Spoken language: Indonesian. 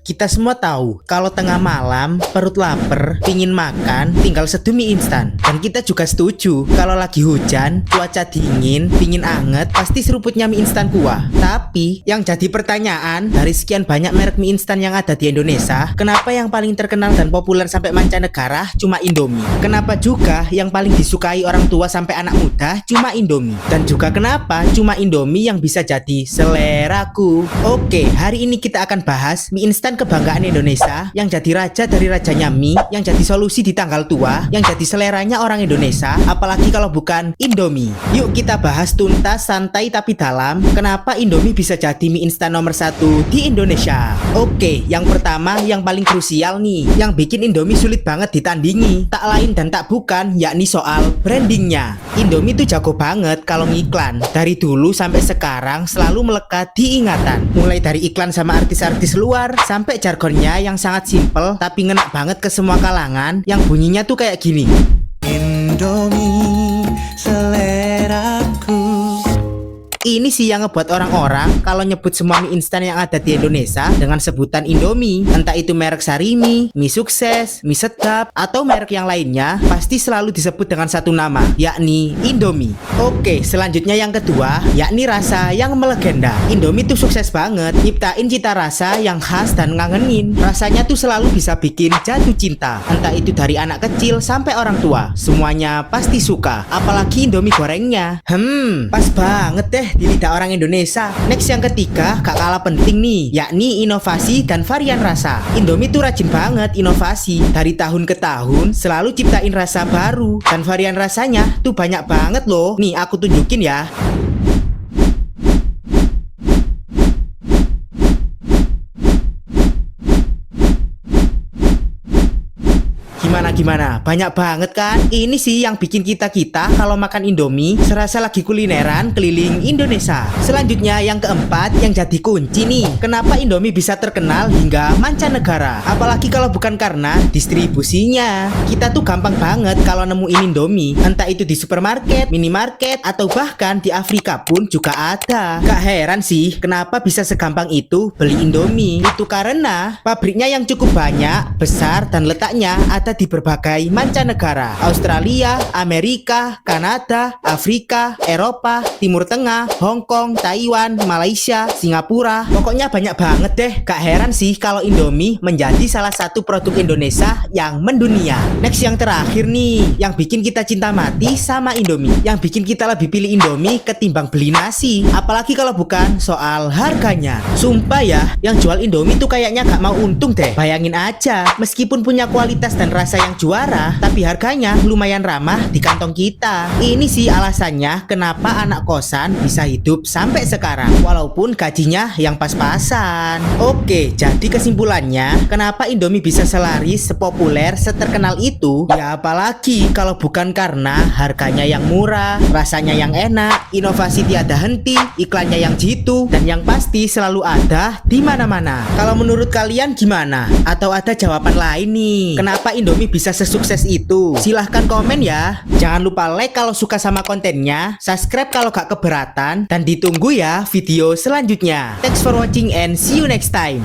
Kita semua tahu kalau tengah malam perut lapar, pingin makan, tinggal seduh mie instan. Dan kita juga setuju kalau lagi hujan, cuaca dingin, pingin anget, pasti seruputnya mie instan kuah. Tapi yang jadi pertanyaan dari sekian banyak merek mie instan yang ada di Indonesia, kenapa yang paling terkenal dan populer sampai mancanegara cuma Indomie? Kenapa juga yang paling disukai orang tua sampai anak muda cuma Indomie? Dan juga kenapa cuma Indomie yang bisa jadi seleraku? Oke, hari ini kita akan bahas mie instan kebanggaan Indonesia yang jadi raja dari rajanya mie, yang jadi solusi di tanggal tua, yang jadi seleranya orang Indonesia, apalagi kalau bukan Indomie. Yuk kita bahas tuntas, santai tapi dalam, kenapa Indomie bisa jadi mie instan nomor 1 di Indonesia. Oke, yang pertama yang paling krusial nih, yang bikin Indomie sulit banget ditandingi, tak lain dan tak bukan yakni soal brandingnya. Indomie tuh jago banget kalau ngiklan. Dari dulu sampai sekarang selalu melekat di ingatan. Mulai dari iklan sama artis-artis luar sampai jargonnya yang sangat simpel tapi ngena banget ke semua kalangan, yang bunyinya tuh kayak gini. Indomie seleraku. Ini sih yang ngebuat orang-orang kalau nyebut semua mie instan yang ada di Indonesia dengan sebutan Indomie. Entah itu merek Sarimi, mie sukses, mie sedap, atau merek yang lainnya, pasti selalu disebut dengan satu nama, yakni Indomie. Oke, selanjutnya yang kedua, yakni rasa yang melegenda. Indomie tuh sukses banget, nyiptain cita rasa yang khas dan ngangenin. Rasanya tuh selalu bisa bikin jatuh cinta. Entah itu dari anak kecil sampai orang tua, semuanya pasti suka. Apalagi Indomie gorengnya. Pas banget deh di lidah orang Indonesia. Next yang ketiga, gak kalah penting nih, yakni inovasi dan varian rasa. Indomie tuh rajin banget inovasi. Dari tahun ke tahun selalu ciptain rasa baru, dan varian rasanya tuh banyak banget loh. Nih aku tunjukin ya. Gimana? Banyak banget kan? Ini sih yang bikin kita kalau makan Indomie serasa lagi kulineran keliling Indonesia. Selanjutnya yang keempat, yang jadi kunci nih, kenapa Indomie bisa terkenal hingga mancanegara. Apalagi kalau bukan karena distribusinya. Kita tuh gampang banget kalau nemuin Indomie, entah itu di supermarket, minimarket, atau bahkan di Afrika pun juga ada. Gak heran sih kenapa bisa segampang itu beli Indomie. Itu karena pabriknya yang cukup banyak, besar, dan letaknya ada di berbagai mancanegara. Australia, Amerika, Kanada, Afrika, Eropa, Timur Tengah, Hong Kong, Taiwan, Malaysia, Singapura. Pokoknya banyak banget deh. Gak heran sih kalau Indomie menjadi salah satu produk Indonesia yang mendunia. Next yang terakhir nih, yang bikin kita cinta mati sama Indomie, yang bikin kita lebih pilih Indomie ketimbang beli nasi. Apalagi kalau bukan soal harganya. Sumpah ya, yang jual Indomie tuh kayaknya gak mau untung deh. Bayangin aja, meskipun punya kualitas dan rasa yang juara, tapi harganya lumayan ramah di kantong kita. Ini sih alasannya kenapa anak kosan bisa hidup sampai sekarang, walaupun gajinya yang pas-pasan. Oke, jadi kesimpulannya, kenapa Indomie bisa selaris, sepopuler, seterkenal itu? Ya apalagi kalau bukan karena harganya yang murah, rasanya yang enak, inovasi tiada henti, iklannya yang jitu, dan yang pasti selalu ada di mana-mana. Kalau menurut kalian gimana? Atau ada jawaban lain nih? Kenapa Indomie bisa sesukses itu? Silahkan komen ya. Jangan lupa like kalau suka sama kontennya, subscribe kalau gak keberatan, dan ditunggu ya video selanjutnya. Thanks for watching and see you next time.